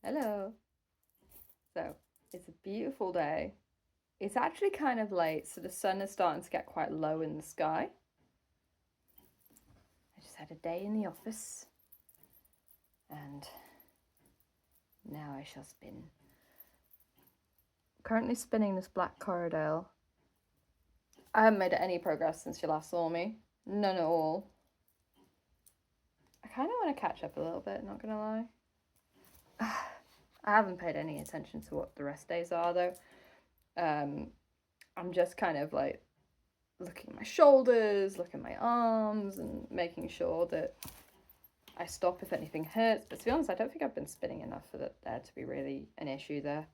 Hello. So it's a beautiful day. It's actually kind of late, so the sun is starting to get quite low in the sky. I just had a day in the office and now I shall spin. Currently spinning this black corriedale. I haven't made any progress since you last saw me. None at all. I kind of want to catch up a little bit, not gonna lie. I haven't paid any attention to what the rest days are though. I'm just kind of like looking at my shoulders, looking at my arms, and making sure that I stop if anything hurts. But to be honest, I don't think I've been spinning enough for there to be really an issue there.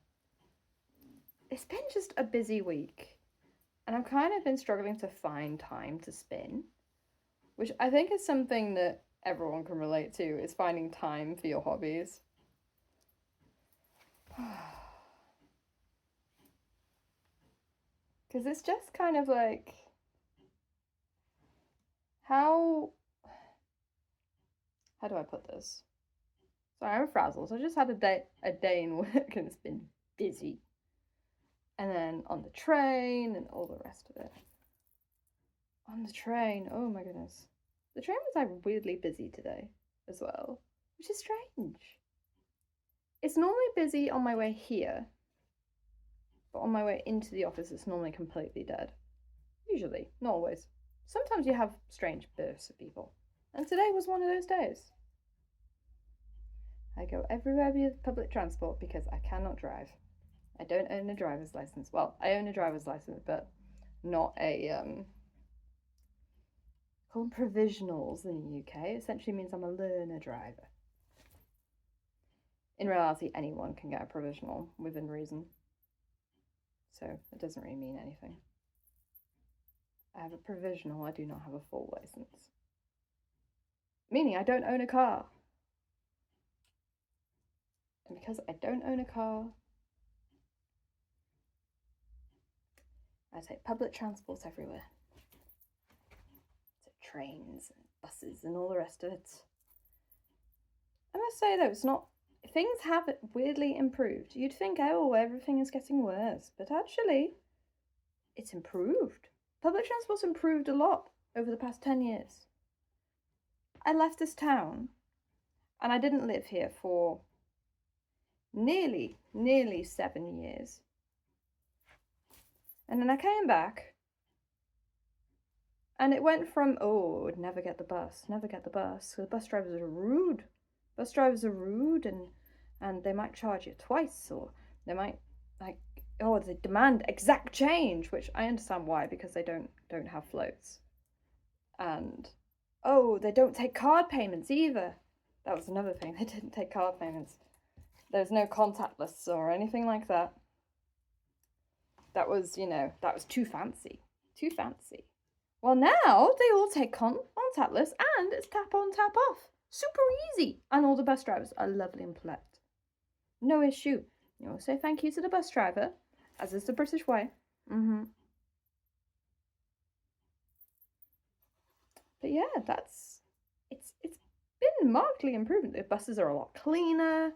It's been just a busy week, and I've kind of been struggling to find time to spin, which I think is something that everyone can relate to, is finding time for your hobbies. Because it's just kind of like, how do I put this? Sorry, I'm frazzled. So I just had a day in work and it's been busy. And then on the train and all the rest of it. On the train, oh my goodness. The train was like weirdly busy today as well, which is strange. It's normally busy on my way here, but on my way into the office it's normally completely dead. Usually, not always. Sometimes you have strange bursts of people, and today was one of those days. I go everywhere with public transport because I cannot drive. I don't own a driver's license. Well, I own a driver's license, but not a called provisionals in the UK. It essentially means I'm a learner driver. In reality, anyone can get a provisional within reason. So it doesn't really mean anything. I have a provisional, I do not have a full license. Meaning I don't own a car. And because I don't own a car, I take public transport everywhere. So trains and buses and all the rest of it. I must say though, it's not, things have weirdly improved. You'd think, oh, everything is getting worse, but actually, it's improved. Public transport's improved a lot over the past 10 years. I left this town, and I didn't live here for nearly 7 years. And then I came back, and it went from, oh, never get the bus. So the bus drivers are rude. Bus drivers are rude, and they might charge you twice, or they might, like, oh, they demand exact change, which I understand why, because they don't have floats. And, oh, they don't take card payments either. That was another thing, they didn't take card payments. There's no contactless or anything like that. That was, that was too fancy. Too fancy. Well, now they all take contactless, and it's tap on, tap off. Super easy. And all the bus drivers are lovely and polite. No issue. You will say thank you to the bus driver, as is the British way. But yeah, it's been markedly improved. The buses are a lot cleaner.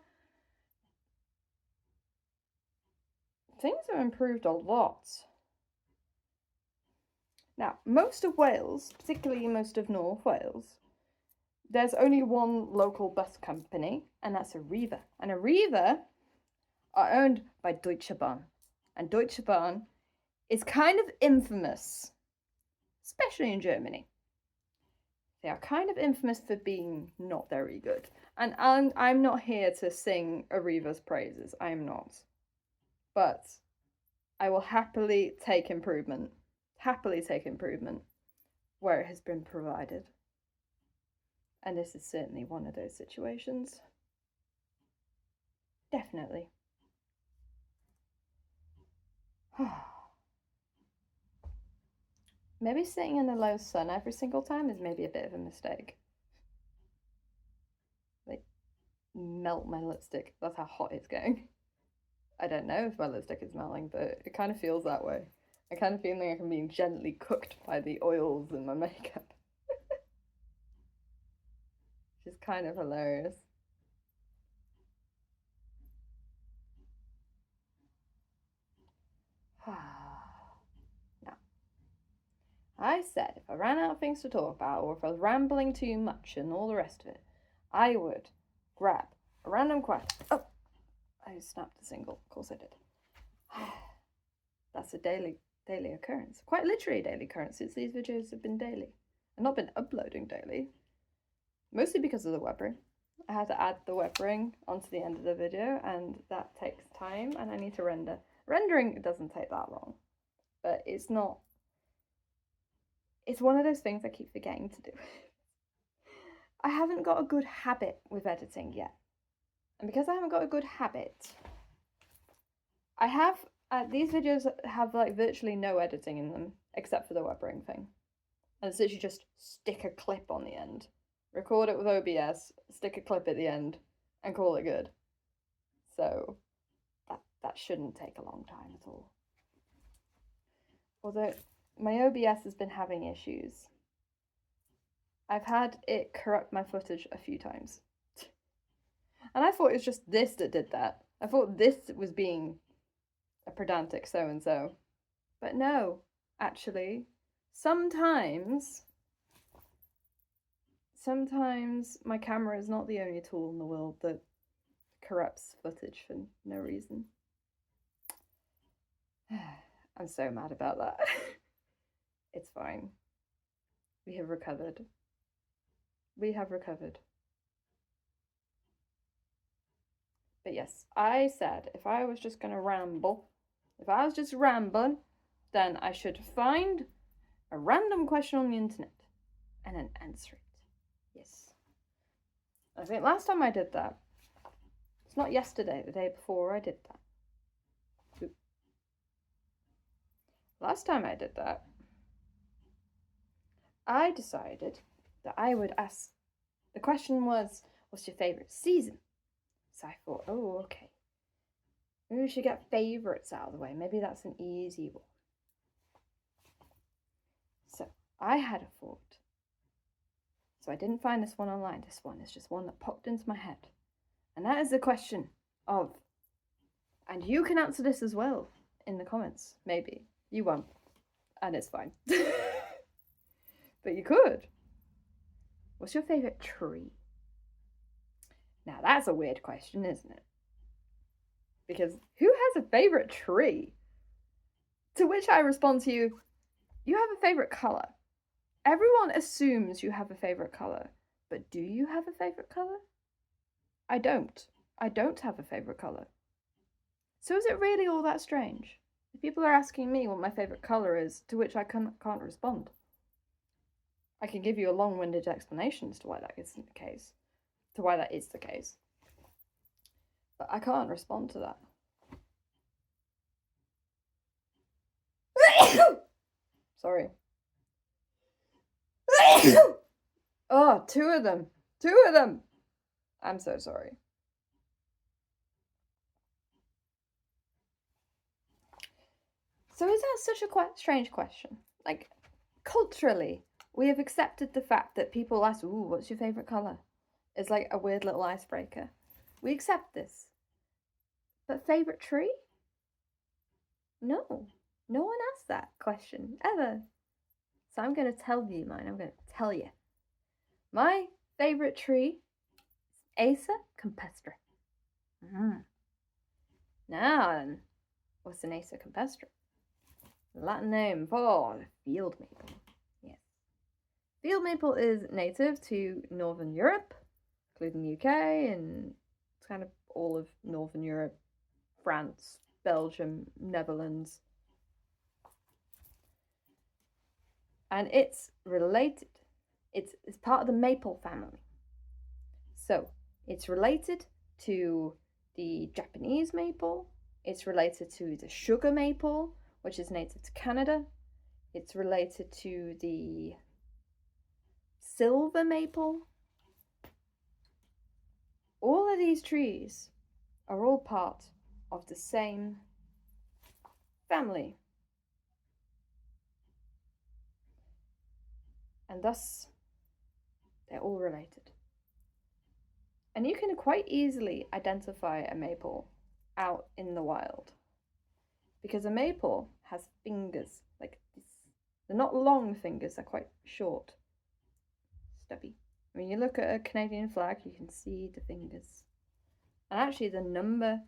Things have improved a lot. Now, most of Wales, particularly most of North Wales, there's only one local bus company, and that's Arriva. And Arriva are owned by Deutsche Bahn. And Deutsche Bahn is kind of infamous, especially in Germany. They are kind of infamous for being not very good. And I'm not here to sing Arriva's praises. I am not. But I will happily take improvement where it has been provided. And this is certainly one of those situations. Definitely. Maybe sitting in the low sun every single time is maybe a bit of a mistake. Like, melt my lipstick. That's how hot it's going. I don't know if my lipstick is melting, but it kind of feels that way. I kind of feel like I'm being gently cooked by the oils in my makeup. Which is kind of hilarious. I said if I ran out of things to talk about, or if I was rambling too much and all the rest of it, I would grab a random question. Oh, I snapped a single. Of course I did. That's a daily occurrence. Quite literally a daily occurrence, since these videos have been daily. I've not been uploading daily. Mostly because of the Webring. I had to add the Webring onto the end of the video, and that takes time, and I need to render. Rendering doesn't take that long, but it's not. It's one of those things I keep forgetting to do. I haven't got a good habit with editing yet. And because I haven't got a good habit, I have, these videos have like virtually no editing in them, except for the Webring thing. And it's literally just stick a clip on the end. Record it with OBS, stick a clip at the end, and call it good. So, that shouldn't take a long time at all. Although, my OBS has been having issues. I've had it corrupt my footage a few times. And I thought it was just this that did that. I thought this was being a pedantic so-and-so. But no, actually, sometimes my camera is not the only tool in the world that corrupts footage for no reason. I'm so mad about that. It's fine. We have recovered. We have recovered. But yes, I said if I was just going to ramble, if I was just rambling, then I should find a random question on the internet and then answer it. Yes. I think last time I did that, it's not yesterday, the day before I did that. Oop. Last time I did that, I decided that I would ask, the question was, what's your favourite season? So I thought, oh, okay. Maybe we should get favourites out of the way. Maybe that's an easy one. So I had a thought. So I didn't find this one online. This one is just one that popped into my head. And that is the question of, and you can answer this as well in the comments, maybe. You won't. And it's fine. But you could. What's your favourite tree? Now that's a weird question, isn't it? Because who has a favourite tree? To which I respond to you, you have a favourite colour. Everyone assumes you have a favourite colour, but do you have a favourite colour? I don't. I don't have a favourite colour. So is it really all that strange? If people are asking me what my favourite colour is, to which I can't respond. I can give you a long-winded explanation as to why that isn't the case. To why that is the case. But I can't respond to that. Sorry. Oh, two of them. Two of them. I'm so sorry. So is that such a strange question? Like, culturally, we have accepted the fact that people ask, ooh, what's your favourite colour? It's like a weird little icebreaker. We accept this. But favourite tree? No. No one asked that question, ever. So I'm going to tell you mine. I'm going to tell you. My favourite tree is Acer campestre. Now then, what's an Acer campestre? Latin name for field maple. Yes. Field maple is native to Northern Europe, including the UK and kind of all of Northern Europe, France, Belgium, Netherlands. And it's related. It's part of the maple family. So it's related to the Japanese maple. It's related to the sugar maple, which is native to Canada. It's related to the silver maple. All of these trees are all part of the same family. And thus, they're all related. And you can quite easily identify a maple out in the wild. Because a maple has fingers like this. They're not long fingers, they're quite short, stubby. When you look at a Canadian flag, you can see the fingers. And actually the number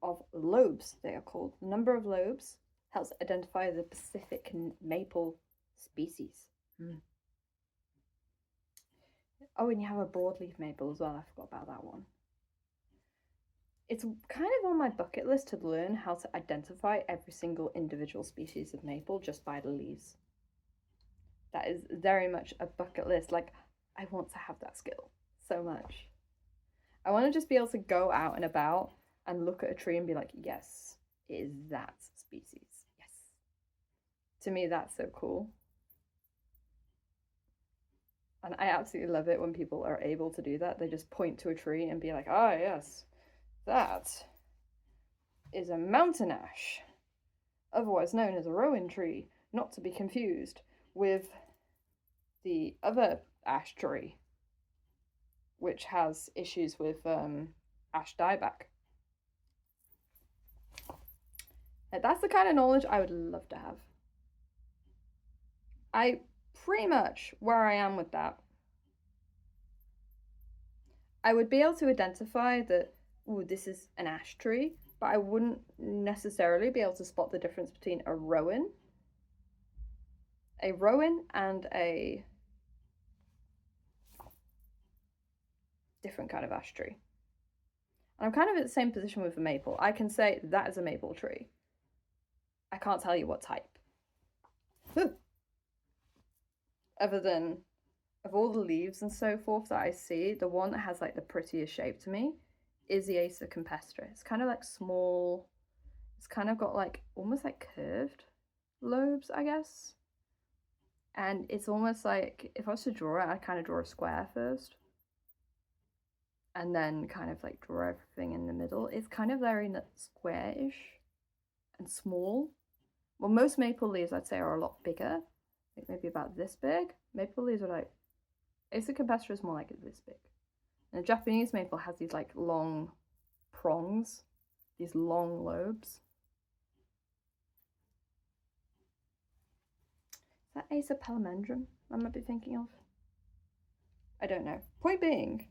of lobes, they are called, the number of lobes helps identify the Pacific maple species. Oh, and you have a broadleaf maple as well, I forgot about that one. It's kind of on my bucket list to learn how to identify every single individual species of maple just by the leaves. That is very much a bucket list. Like, I want to have that skill so much. I want to just be able to go out and about and look at a tree and be like, yes, it is that species. Yes. To me, that's so cool. And I absolutely love it when people are able to do that. They just point to a tree and be like, oh, yes, that is a mountain ash, otherwise known as a rowan tree, not to be confused with the other ash tree, which has issues with ash dieback. That's the kind of knowledge I would love to have. I pretty much where I am with that. I would be able to identify that, ooh, this is an ash tree, but I wouldn't necessarily be able to spot the difference between a rowan and a different kind of ash tree. And I'm kind of in the same position with a maple. I can say that is a maple tree. I can't tell you what type. Other than, of all the leaves and so forth that I see, the one that has like the prettiest shape to me is the Acer campestre. It's kind of like small. It's kind of got like almost like curved lobes, I guess. And it's almost like, if I was to draw it, I'd kind of draw a square first. And then kind of like draw everything in the middle. It's kind of very square-ish and small. Well, most maple leaves I'd say are a lot bigger. Like maybe about this big. Maple leaves are like, Acer campestre is more like this big. And a Japanese maple has these like long prongs, these long lobes. Is that Acer palindrome I might be thinking of? I don't know. Point being,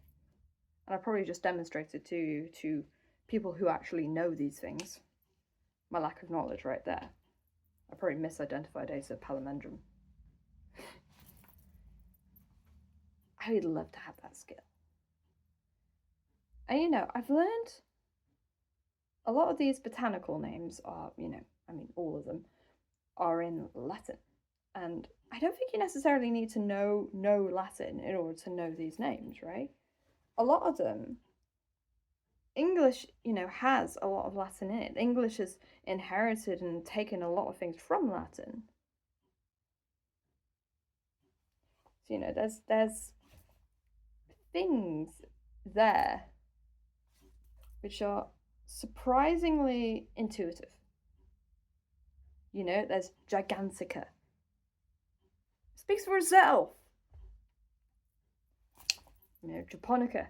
and I probably just demonstrated to people who actually know these things, my lack of knowledge right there. I probably misidentified Acer palindrome. I would love to have that skill. And you know, I've learned a lot of these botanical names are, you know, I mean, all of them are in Latin. And I don't think you necessarily need to know Latin in order to know these names, right? A lot of them, English, you know, has a lot of Latin in it. English has inherited and taken a lot of things from Latin. So, you know, there's things there which are surprisingly intuitive. You know, there's Gigantica. Speaks for itself. You know, Japonica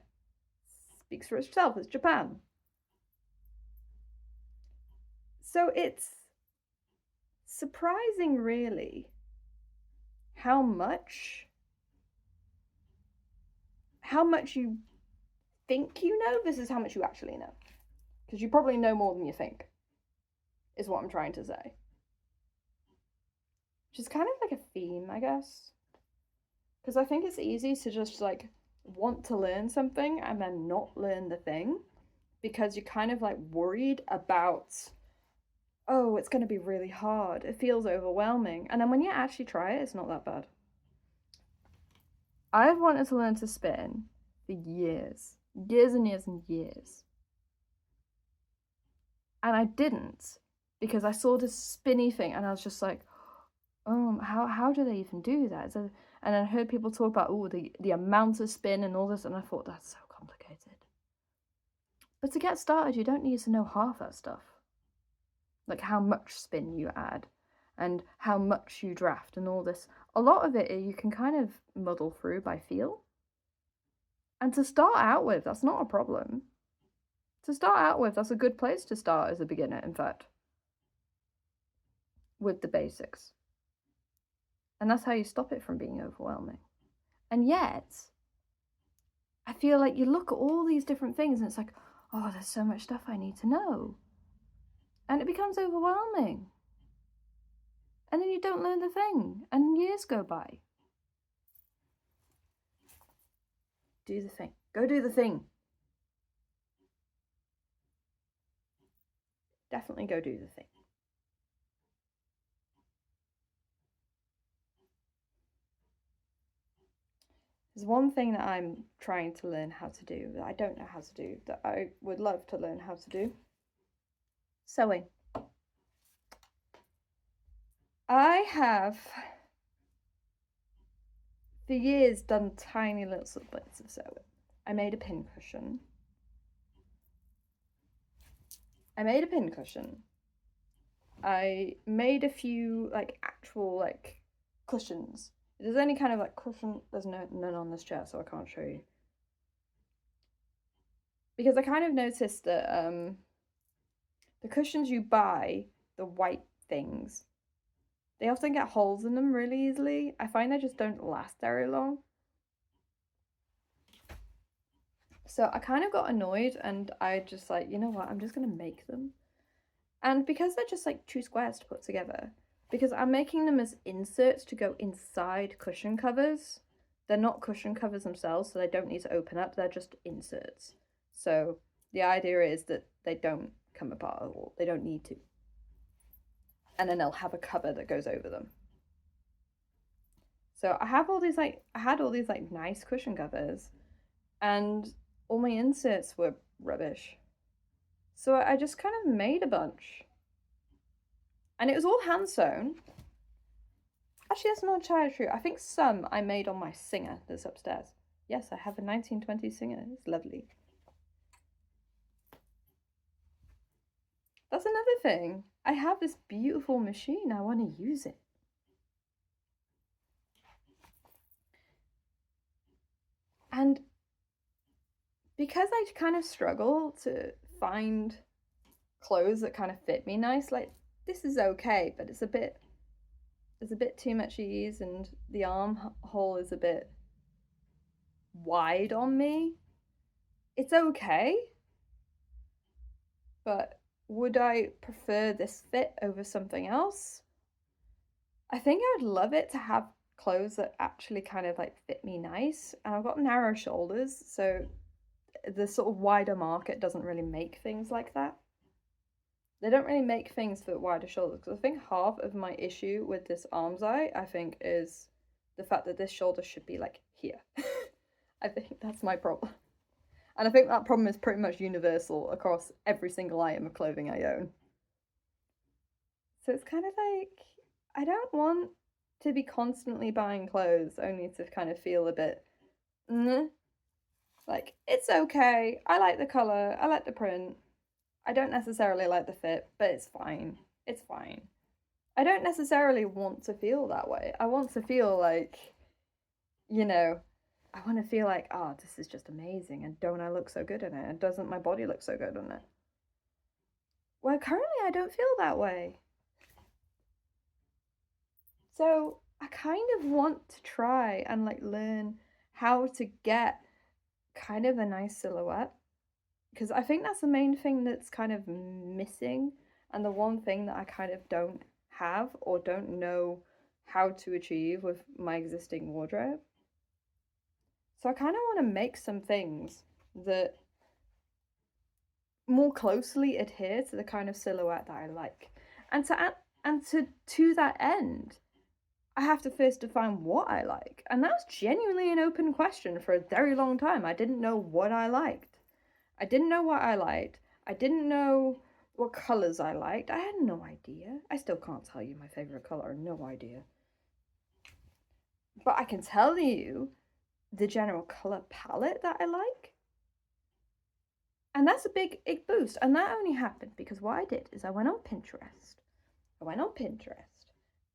speaks for itself. It's Japan. So it's surprising, really, how much you think you know versus how much you actually know. Because you probably know more than you think, is what I'm trying to say. Which is kind of like a theme, I guess. Because I think it's easy to just like want to learn something and then not learn the thing. Because you're kind of like worried about, oh, it's going to be really hard. It feels overwhelming. And then when you actually try it, it's not that bad. I've wanted to learn to spin for years. Years and years and years. And I didn't. Because I saw this spinny thing and I was just like, oh, how do they even do that? So, and I heard people talk about, oh, the amount of spin and all this. And I thought, that's so complicated. But to get started, you don't need to know half that stuff. Like how much spin you add and how much you draft and all this. A lot of it you can kind of muddle through by feel. And to start out with, that's not a problem. To start out with, that's a good place to start as a beginner, in fact. With the basics. And that's how you stop it from being overwhelming. And yet, I feel like you look at all these different things and it's like, oh, there's so much stuff I need to know. And it becomes overwhelming. And then you don't learn the thing, and years go by. Do the thing. Go do the thing. Definitely go do the thing. There's one thing that I'm trying to learn how to do that I don't know how to do, that I would love to learn how to do. Sewing. I have, for years, done tiny little bits of sewing. I made a pincushion. I made a few like actual like cushions. If there's any kind of like cushion, there's none on this chair, so I can't show you. Because I kind of noticed that the cushions you buy, the white things, they often get holes in them really easily. I find they just don't last very long. So I kind of got annoyed and I just like, you know what, I'm just gonna make them. And because they're just like 2 squares to put together, because I'm making them as inserts to go inside cushion covers. They're not cushion covers themselves, so they don't need to open up, they're just inserts. So the idea is that they don't come apart at all, they don't need to. And then they'll have a cover that goes over them. So I had all these like nice cushion covers, and all my inserts were rubbish. So I just kind of made a bunch. And it was all hand sewn. Actually, that's not entirely true. I think some I made on my Singer that's upstairs. Yes, I have a 1920 Singer. It's lovely. That's another thing. I have this beautiful machine. I want to use it. And because I kind of struggle to find clothes that kind of fit me nice, like this is okay, but it's a bit too much ease, and the armhole is a bit wide on me. It's okay, but would I prefer this fit over something else? I think I would love it to have clothes that actually kind of like fit me nice. And I've got narrow shoulders, so the sort of wider market doesn't really make things like that. They don't really make things for wider shoulders, because I think half of my issue with this armscye, I think, is the fact that this shoulder should be like here. I think that's my problem. And I think that problem is pretty much universal across every single item of clothing I own. So it's kind of like, I don't want to be constantly buying clothes only to kind of feel a bit, like, it's okay, I like the colour, I like the print, I don't necessarily like the fit, but it's fine. It's fine. I don't necessarily want to feel that way. I want to feel like, you know, I want to feel like, oh, this is just amazing, and don't I look so good in it? And doesn't my body look so good in it? Well, currently I don't feel that way. So I kind of want to try and like learn how to get kind of a nice silhouette, because I think that's the main thing that's kind of missing, and the one thing that I kind of don't have or don't know how to achieve with my existing wardrobe. So I kind of want to make some things that more closely adhere to the kind of silhouette that I like. And to that end, I have to first define what I like. And that's genuinely an open question for a very long time. I didn't know what I liked. I didn't know what I liked. I didn't know what colours I liked. I had no idea. I still can't tell you my favourite colour. No idea. But I can tell you the general colour palette that I like. And that's a big boost. And that only happened because what I did is I went on Pinterest.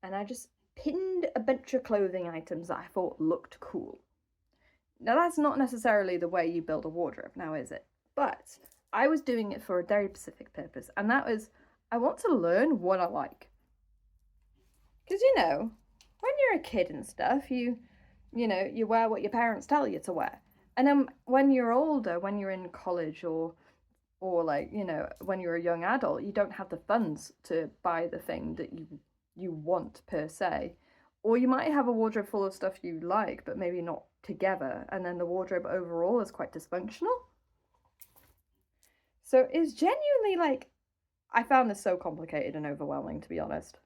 And I just pinned a bunch of clothing items that I thought looked cool. Now, that's not necessarily the way you build a wardrobe, now is it? But I was doing it for a very specific purpose, and that was, I want to learn what I like. Because, you know, when you're a kid and stuff, you know, you wear what your parents tell you to wear. And then when you're older, when you're in college or like, you know, when you're a young adult, you don't have the funds to buy the thing that you want per se. Or you might have a wardrobe full of stuff you like, but maybe not together, and then the wardrobe overall is quite dysfunctional. So it's genuinely like, I found this so complicated and overwhelming, to be honest.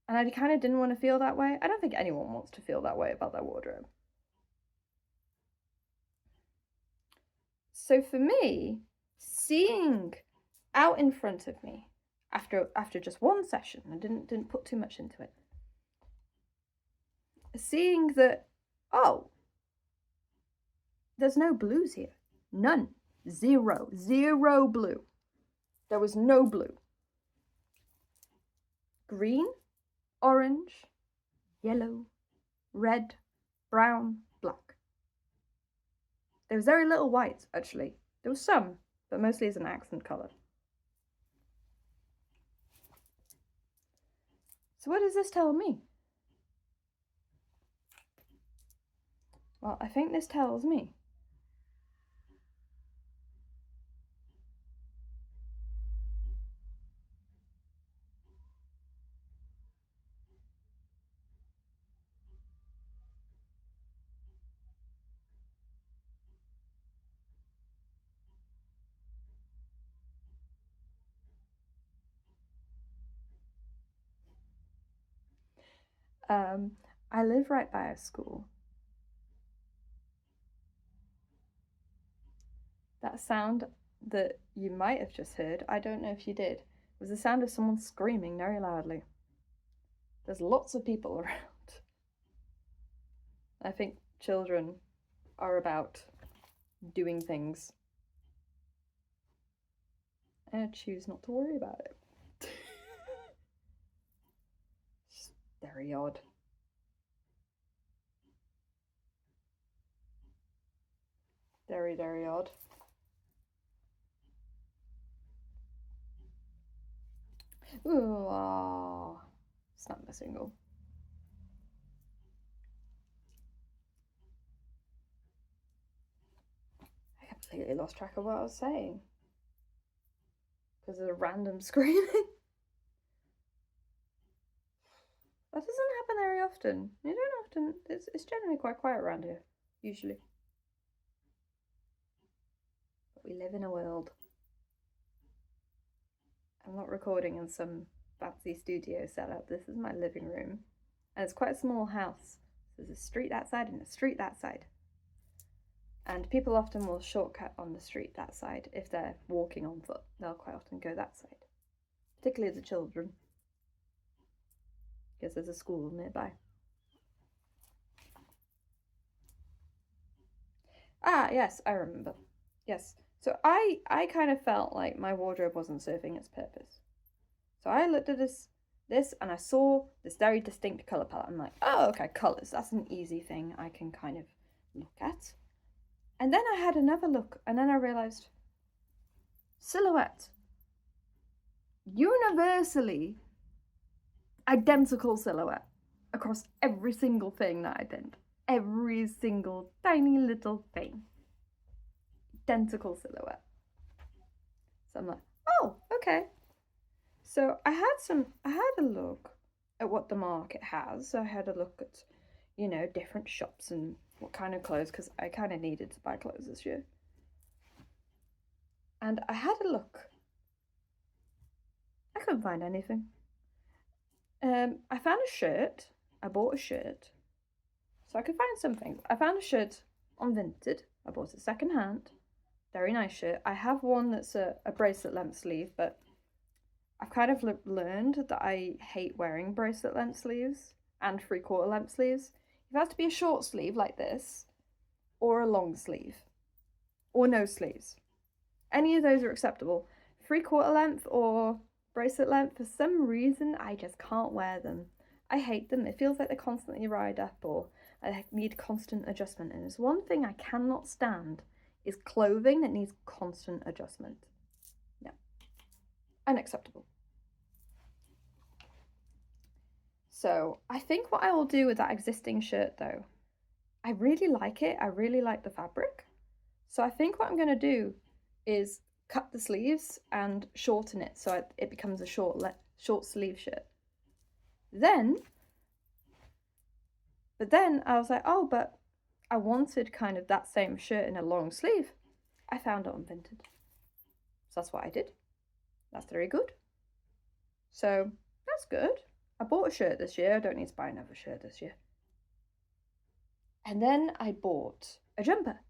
And I kind of didn't want to feel that way. I don't think anyone wants to feel that way about their wardrobe. So for me, seeing out in front of me after just one session, I didn't put too much into it. Seeing that, oh, there's no blues here. None. Zero blue. There was no blue. Green, orange, yellow, red, brown, black. There was very little white, actually. There was some, but mostly as an accent colour. So what does this tell me? Well, I think this tells me I live right by a school. That sound that you might have just heard, I don't know if you did, was the sound of someone screaming very loudly. There's lots of people around. I think children are about doing things. And I choose not to worry about it. It's very odd. Very, very odd. Ooh, oh, snap my single. I completely lost track of what I was saying because of the random screaming. That doesn't happen very often. You don't often. It's generally quite quiet around here, usually. But we live in a world. I'm not recording in some fancy studio setup. This is my living room, and it's quite a small house. There's a street that side and a street that side. And people often will shortcut on the street that side if they're walking on foot. They'll quite often go that side, particularly the children, because there's a school nearby. Ah, yes, I remember. Yes. So I kind of felt like my wardrobe wasn't serving its purpose. So I looked at this and I saw this very distinct colour palette. I'm like, oh, okay, colours. That's an easy thing I can kind of look at. And then I had another look, and then I realised silhouette. Universally identical silhouette across every single thing that I did. Every single tiny little thing. Identical silhouette. So I'm like, oh, okay. So I had a look at what the market has. So I had a look at, you know, different shops and what kind of clothes, because I kind of needed to buy clothes this year. And I had a look. I couldn't find anything. I found a shirt. I bought a shirt. So I could find some things. I found a shirt on Vinted. I bought it second hand. Very nice shirt. I have one that's a bracelet length sleeve, but I've kind of learned that I hate wearing bracelet length sleeves and 3/4 length sleeves. It has to be a short sleeve like this, or a long sleeve, or no sleeves. Any of those are acceptable. 3/4 length or bracelet length, for some reason, I just can't wear them. I hate them. It feels like they constantly ride up, or I need constant adjustment. And there's one thing I cannot stand is clothing that needs constant adjustment. No. Unacceptable. So I think what I will do with that existing shirt though, I really like it. I really like the fabric. So I think what I'm going to do is cut the sleeves and shorten it so it becomes a short sleeve shirt. But then I was like, oh, but I wanted kind of that same shirt in a long sleeve. I found it on Vinted. So that's what I did. That's very good. So that's good. I bought a shirt this year. I don't need to buy another shirt this year. And then I bought a jumper,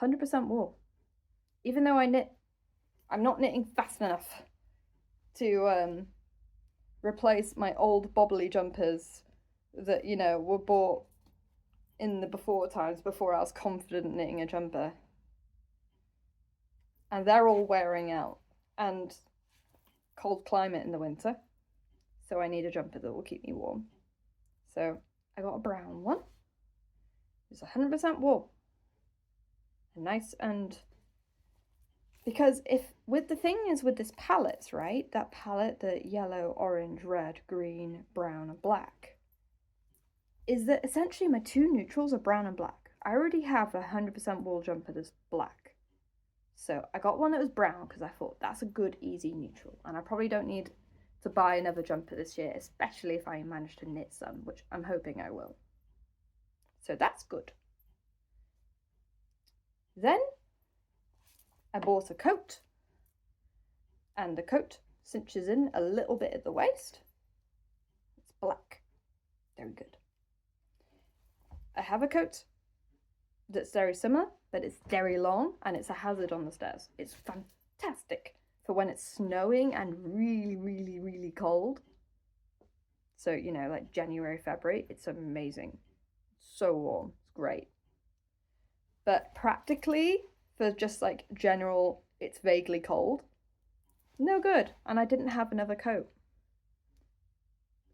100% wool. Even though I'm not knitting fast enough to replace my old bobbly jumpers that, you know, were bought in the before times, before I was confident knitting a jumper. And they're all wearing out. And cold climate in the winter. So I need a jumper that will keep me warm. So I got a brown one. It's 100% wool. And nice, and because with this palette, right? That palette, the yellow, orange, red, green, brown, and black, is that essentially my two neutrals are brown and black. I already have a 100% wool jumper that's black. So I got one that was brown because I thought that's a good, easy neutral. And I probably don't need to buy another jumper this year, especially if I manage to knit some, which I'm hoping I will. So that's good. Then I bought a coat, and the coat cinches in a little bit at the waist. It's black. Very good. I have a coat that's very similar, but it's very long and it's a hazard on the stairs. It's fantastic for when it's snowing and really, really, really cold. So, you know, like January, February, it's amazing. So warm. It's great. But practically, for just like general, it's vaguely cold, no good. And I didn't have another coat.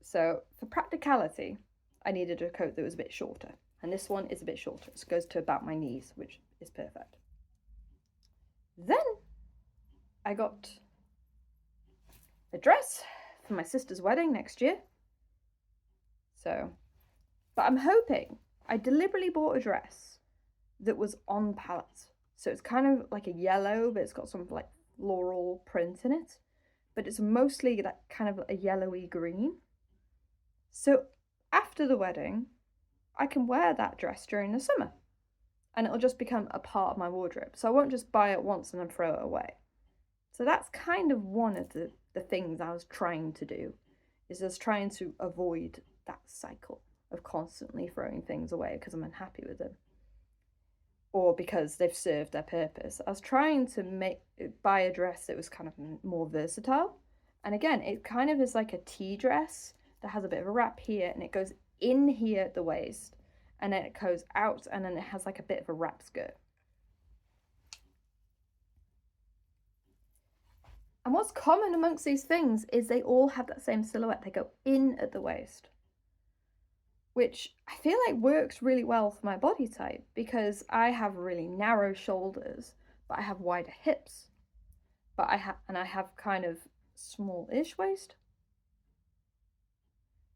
So for practicality, I needed a coat that was a bit shorter. And this one is a bit shorter. It goes to about my knees, which is perfect. Then I got a dress for my sister's wedding next year. So, but I'm hoping, I deliberately bought a dress that was on palette. So it's kind of like a yellow, but it's got some like floral print in it. But it's mostly that kind of a yellowy green. So after the wedding, I can wear that dress during the summer. And it'll just become a part of my wardrobe. So I won't just buy it once and then throw it away. So that's kind of one of the things I was trying to do. Is just trying to avoid that cycle of constantly throwing things away because I'm unhappy with them. Or because they've served their purpose. I was trying to buy a dress that was kind of more versatile. And again, it kind of is like a tea dress that has a bit of a wrap here and it goes in here at the waist and then it goes out and then it has like a bit of a wrap skirt. And what's common amongst these things is they all have that same silhouette. They go in at the waist, which I feel like works really well for my body type because I have really narrow shoulders, but I have wider hips. But I have kind of small-ish waist.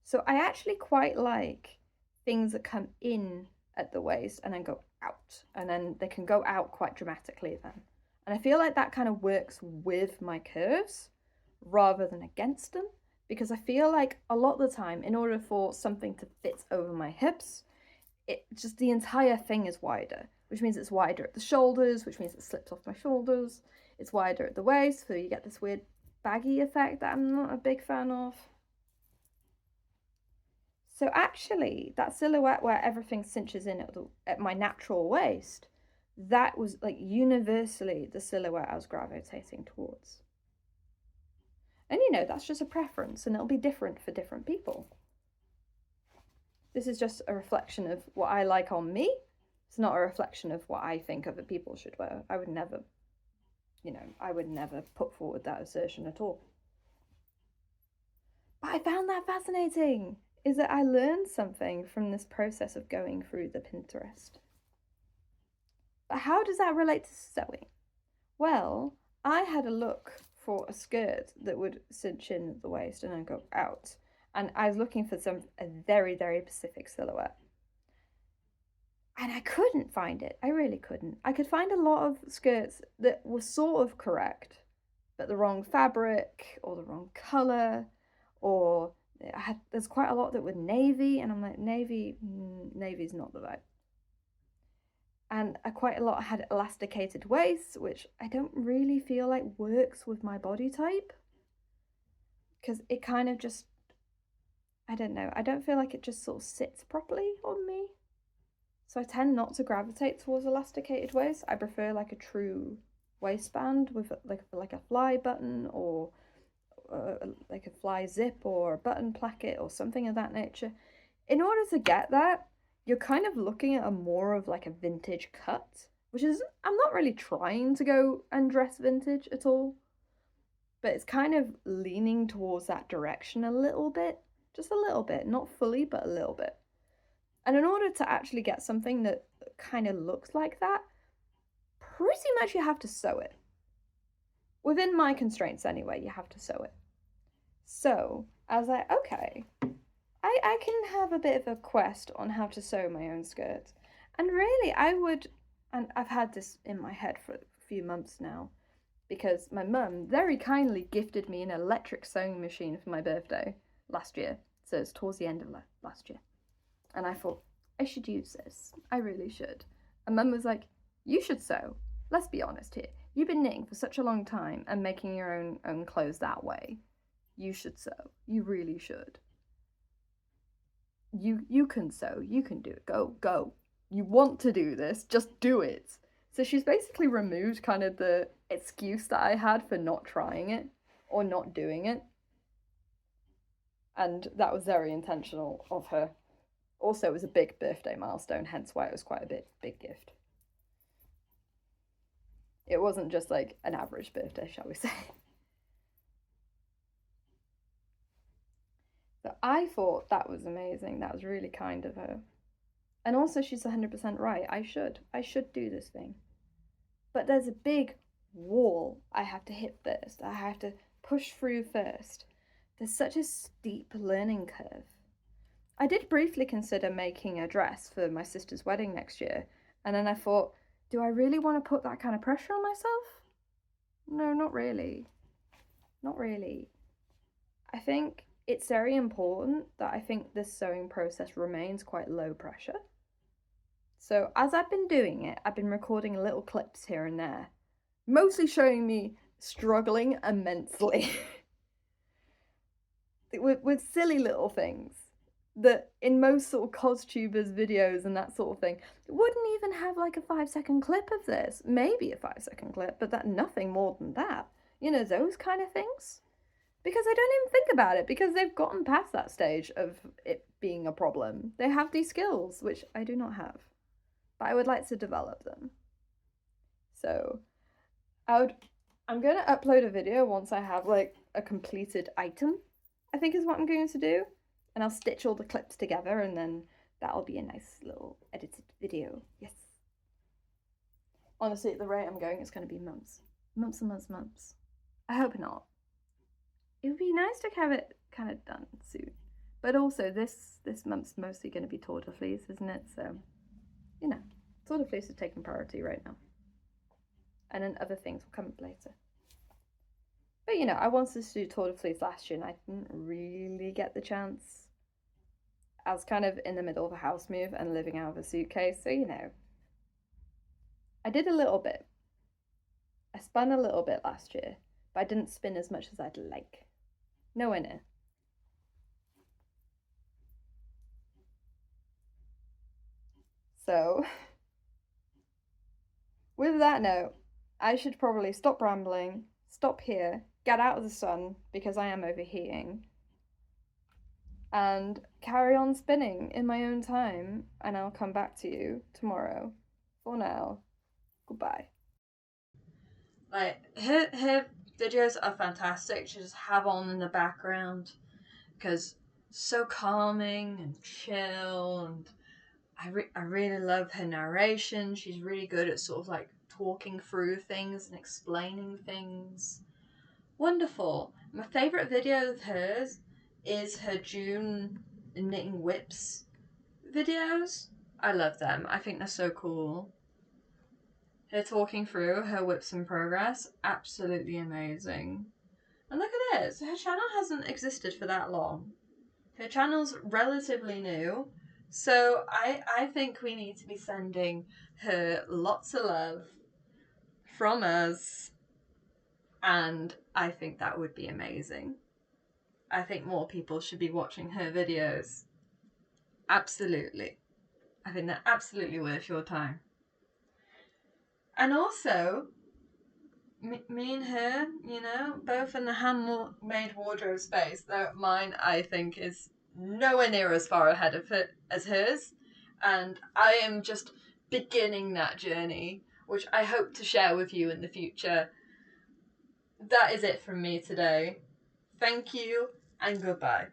So I actually quite like things that come in at the waist and then go out, and then they can go out quite dramatically then. And I feel like that kind of works with my curves rather than against them, because I feel like a lot of the time, in order for something to fit over my hips, it just the entire thing is wider, which means it's wider at the shoulders, which means it slips off my shoulders. It's wider at the waist, so you get this weird baggy effect that I'm not a big fan of. So actually, that silhouette where everything cinches in at my natural waist, that was like universally the silhouette I was gravitating towards. And you know, that's just a preference and it'll be different for different people. This is just a reflection of what I like on me. It's not a reflection of what I think other people should wear. I would never, I would never put forward that assertion at all. But I found that fascinating, is that I learned something from this process of going through the Pinterest. But how does that relate to sewing? Well, I had a look for a skirt that would cinch in at the waist and then go out. And I was looking for a very, very specific silhouette. And I couldn't find it. I really couldn't. I could find a lot of skirts that were sort of correct, but the wrong fabric or the wrong colour, or there's quite a lot that were navy, and I'm like, navy's not the vibe. And quite a lot had elasticated waists, which I don't really feel like works with my body type, because it kind of just, I don't know, I don't feel like it just sort of sits properly on me. So I tend not to gravitate towards elasticated waist. I prefer like a true waistband with like a fly button, or like a fly zip or a button placket or something of that nature. In order to get that, you're kind of looking at a more of like a vintage cut, which is, I'm not really trying to go and dress vintage at all, but it's kind of leaning towards that direction a little bit, just a little bit, not fully, but a little bit. And in order to actually get something that kind of looks like that, pretty much you have to sew it. Within my constraints anyway, you have to sew it. So I was like, okay, I can have a bit of a quest on how to sew my own skirts. And really, and I've had this in my head for a few months now, because my mum very kindly gifted me an electric sewing machine for my birthday last year. So it's towards the end of last year. And I thought, I should use this. I really should. And Mum was like, you should sew. Let's be honest here. You've been knitting for such a long time and making your own clothes that way. You should sew. You really should. You can sew. You can do it. Go. You want to do this. Just do it. So she's basically removed kind of the excuse that I had for not trying it or not doing it. And that was very intentional of her. Also, it was a big birthday milestone, hence why it was quite a big gift. It wasn't just like an average birthday, shall we say. So I thought that was amazing. That was really kind of her. And also, she's 100% right. I should do this thing. But there's a big wall I have to hit first. I have to push through first. There's such a steep learning curve. I did briefly consider making a dress for my sister's wedding next year, and then I thought, do I really want to put that kind of pressure on myself? No, not really. Not really. I think it's very important that I think this sewing process remains quite low pressure. So as I've been doing it, I've been recording little clips here and there, mostly showing me struggling immensely with silly little things that in most sort of costubers videos and that sort of thing wouldn't even have like a 5-second clip of this, maybe a 5-second clip, but that nothing more than that, you know, those kind of things, because I don't even think about it, because they've gotten past that stage of it being a problem. They have these skills, which I do not have, but I would like to develop them. So I'm going to upload a video once I have like a completed item, I think is what I'm going to do. And I'll stitch all the clips together, and then that'll be a nice little edited video. Yes. Honestly, at the rate I'm going, it's going to be months. Months and months and months. I hope not. It would be nice to have it kind of done soon. But also, this month's mostly going to be Tour de Fleece, isn't it? So, you know, Tour de Fleece is taking priority right now. And then other things will come up later. But, you know, I wanted to do Tour de Fleece last year, and I didn't really get the chance. I was kind of in the middle of a house move and living out of a suitcase, so you know. I did a little bit. I spun a little bit last year, but I didn't spin as much as I'd like. Nowhere near. So, with that note, I should probably stop rambling, stop here, get out of the sun because I am overheating, and carry on spinning in my own time, and I'll come back to you tomorrow. For now, goodbye. Like, her videos are fantastic to just have on in the background, because so calming and chill, and I really love her narration. She's really good at sort of like talking through things and explaining things. Wonderful. My favourite video of hers is her June knitting whips videos. I love them. I think they're so cool. Her talking through her whips in progress, absolutely amazing. And look at this, her channel hasn't existed for that long. Her channel's relatively new, so I think we need to be sending her lots of love from us, and I think that would be amazing. I think more people should be watching her videos. Absolutely. I think they're absolutely worth your time. And also, me and her, you know, both in the handmade wardrobe space, though mine, I think, is nowhere near as far ahead of it as hers. And I am just beginning that journey, which I hope to share with you in the future. That is it from me today. Thank you and goodbye.